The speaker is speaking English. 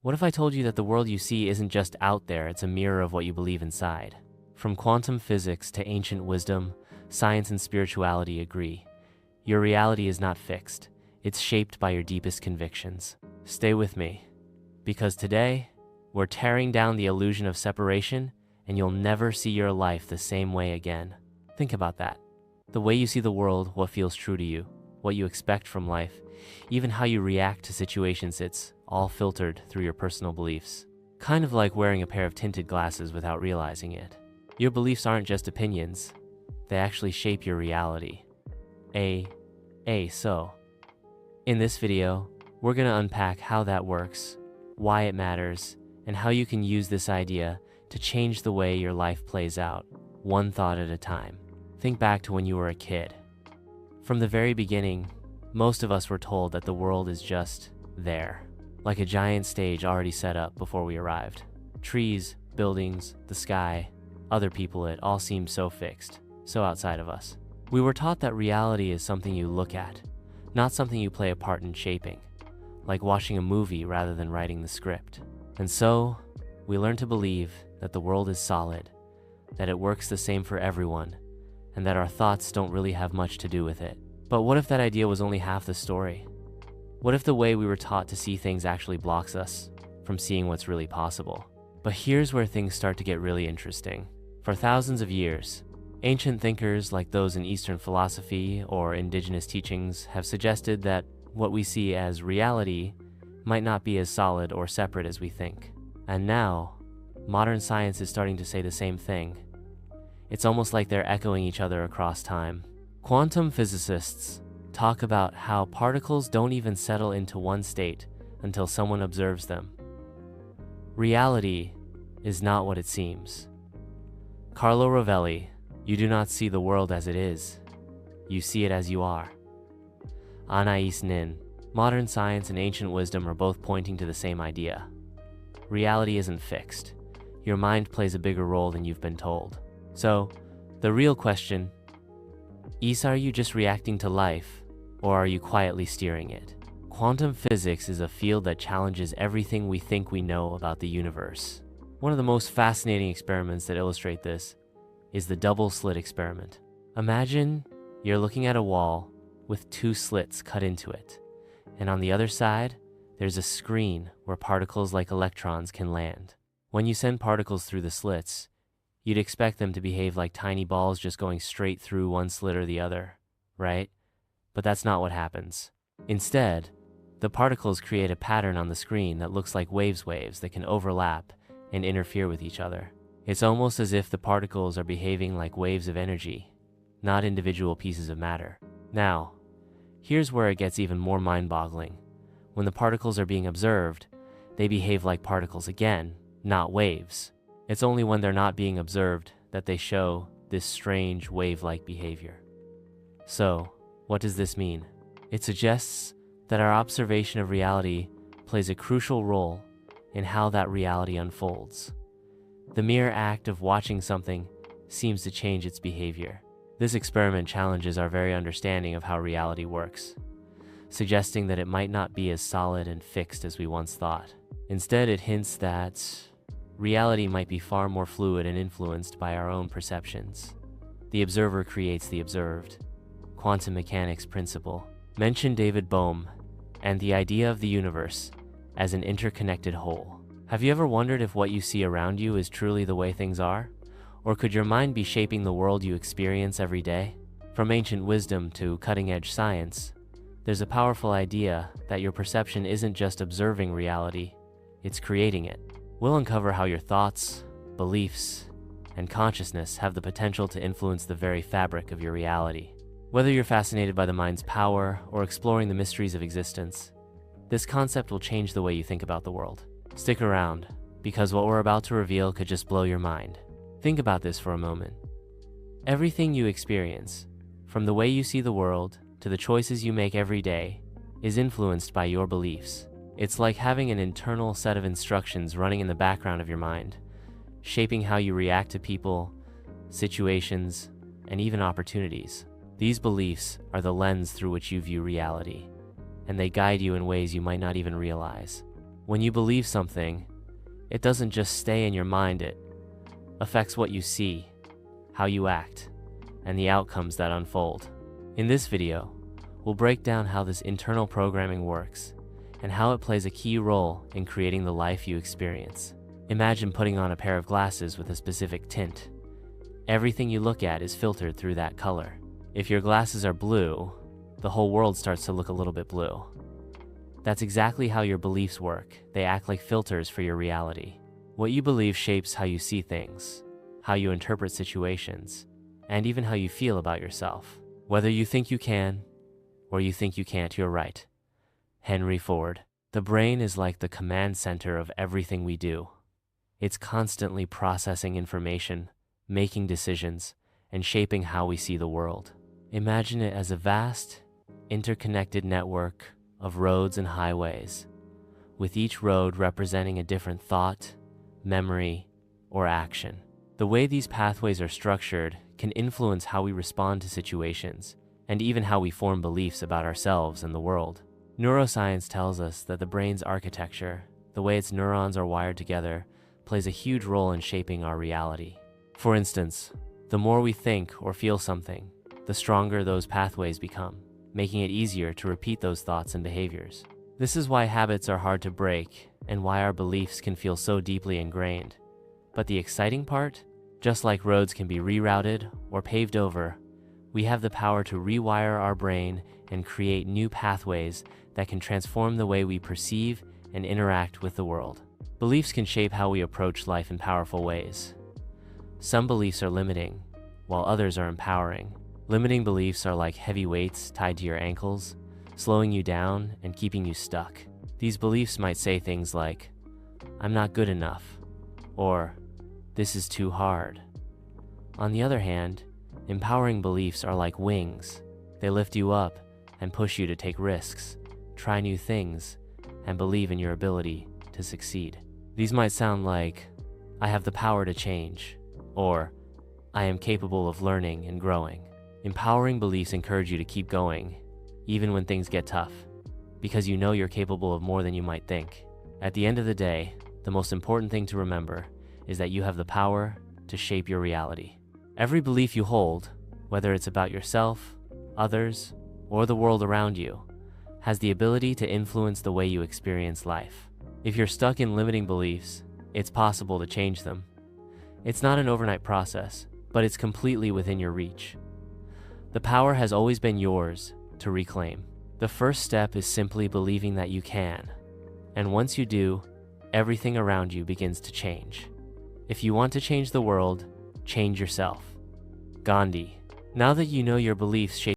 What if I told you that the world you see isn't just out there, it's a mirror of what you believe inside? From quantum physics to ancient wisdom, science and spirituality agree. Your reality is not fixed. It's shaped by your deepest convictions. Stay with me, because today, we're tearing down the illusion of separation, and you'll never see your life the same way again. Think about that. The way you see the world, what feels true to you, what you expect from life, even how you react to situations, it's all filtered through your personal beliefs. Kind of like wearing a pair of tinted glasses without realizing it. Your beliefs aren't just opinions, they actually shape your reality. So, in this video, we're gonna unpack how that works, why it matters, and how you can use this idea to change the way your life plays out, one thought at a time. Think back to when you were a kid. From the very beginning, most of us were told that the world is just there, like a giant stage already set up before we arrived. Trees, buildings, the sky, other people, it all seemed so fixed, so outside of us. We were taught that reality is something you look at, not something you play a part in shaping, like watching a movie rather than writing the script. And so, we learn to believe that the world is solid, that it works the same for everyone, and that our thoughts don't really have much to do with it. But what if that idea was only half the story? What if the way we were taught to see things actually blocks us from seeing what's really possible? But here's where things start to get really interesting. For thousands of years, ancient thinkers like those in Eastern philosophy or indigenous teachings have suggested that what we see as reality might not be as solid or separate as we think. And now, modern science is starting to say the same thing. It's almost like they're echoing each other across time. Quantum physicists talk about how particles don't even settle into one state until someone observes them. Reality is not what it seems. Carlo Rovelli, you do not see the world as it is. You see it as you are. Anais Nin, modern science and ancient wisdom are both pointing to the same idea. Reality isn't fixed. Your mind plays a bigger role than you've been told. So, the real question is, are you just reacting to life, or are you quietly steering it? Quantum physics is a field that challenges everything we think we know about the universe. One of the most fascinating experiments that illustrate this is the double slit experiment. Imagine you're looking at a wall with two slits cut into it, and on the other side, there's a screen where particles like electrons can land. When you send particles through the slits, you'd expect them to behave like tiny balls just going straight through one slit or the other, right? But that's not what happens. Instead, the particles create a pattern on the screen that looks like waves that can overlap and interfere with each other. It's almost as if the particles are behaving like waves of energy, not individual pieces of matter. Now, here's where it gets even more mind-boggling. When the particles are being observed, they behave like particles again, not waves. It's only when they're not being observed that they show this strange wave-like behavior. So, what does this mean? It suggests that our observation of reality plays a crucial role in how that reality unfolds. The mere act of watching something seems to change its behavior. This experiment challenges our very understanding of how reality works, suggesting that it might not be as solid and fixed as we once thought. Instead, it hints that reality might be far more fluid and influenced by our own perceptions. The observer creates the observed. Quantum mechanics principle. Mention David Bohm and the idea of the universe as an interconnected whole. Have you ever wondered if what you see around you is truly the way things are? Or could your mind be shaping the world you experience every day? From ancient wisdom to cutting-edge science, there's a powerful idea that your perception isn't just observing reality, it's creating it. We'll uncover how your thoughts, beliefs, and consciousness have the potential to influence the very fabric of your reality. Whether you're fascinated by the mind's power or exploring the mysteries of existence, this concept will change the way you think about the world. Stick around, because what we're about to reveal could just blow your mind. Think about this for a moment. Everything you experience, from the way you see the world to the choices you make every day, is influenced by your beliefs. It's like having an internal set of instructions running in the background of your mind, shaping how you react to people, situations, and even opportunities. These beliefs are the lens through which you view reality, and they guide you in ways you might not even realize. When you believe something, it doesn't just stay in your mind, it affects what you see, how you act, and the outcomes that unfold. In this video, we'll break down how this internal programming works and how it plays a key role in creating the life you experience. Imagine putting on a pair of glasses with a specific tint. Everything you look at is filtered through that color. If your glasses are blue, the whole world starts to look a little bit blue. That's exactly how your beliefs work. They act like filters for your reality. What you believe shapes how you see things, how you interpret situations, and even how you feel about yourself. Whether you think you can, or you think you can't, you're right. Henry Ford. The brain is like the command center of everything we do. It's constantly processing information, making decisions, and shaping how we see the world. Imagine it as a vast, interconnected network of roads and highways, with each road representing a different thought, memory, or action. The way these pathways are structured can influence how we respond to situations, and even how we form beliefs about ourselves and the world. Neuroscience tells us that the brain's architecture, the way its neurons are wired together, plays a huge role in shaping our reality. For instance, the more we think or feel something, the stronger those pathways become, making it easier to repeat those thoughts and behaviors. This is why habits are hard to break and why our beliefs can feel so deeply ingrained. But the exciting part, just like roads can be rerouted or paved over, we have the power to rewire our brain and create new pathways that can transform the way we perceive and interact with the world. Beliefs can shape how we approach life in powerful ways. Some beliefs are limiting, while others are empowering. Limiting beliefs are like heavy weights tied to your ankles, slowing you down and keeping you stuck. These beliefs might say things like, "I'm not good enough," or "This is too hard." On the other hand, empowering beliefs are like wings. They lift you up and push you to take risks, try new things, and believe in your ability to succeed. These might sound like, "I have the power to change," or "I am capable of learning and growing." Empowering beliefs encourage you to keep going, even when things get tough, because you know you're capable of more than you might think. At the end of the day, the most important thing to remember is that you have the power to shape your reality. Every belief you hold, whether it's about yourself, others, or the world around you, has the ability to influence the way you experience life. If you're stuck in limiting beliefs, it's possible to change them. It's not an overnight process, but it's completely within your reach. The power has always been yours to reclaim. The first step is simply believing that you can. And once you do, everything around you begins to change. If you want to change the world, change yourself. Gandhi. Now that you know your beliefs shape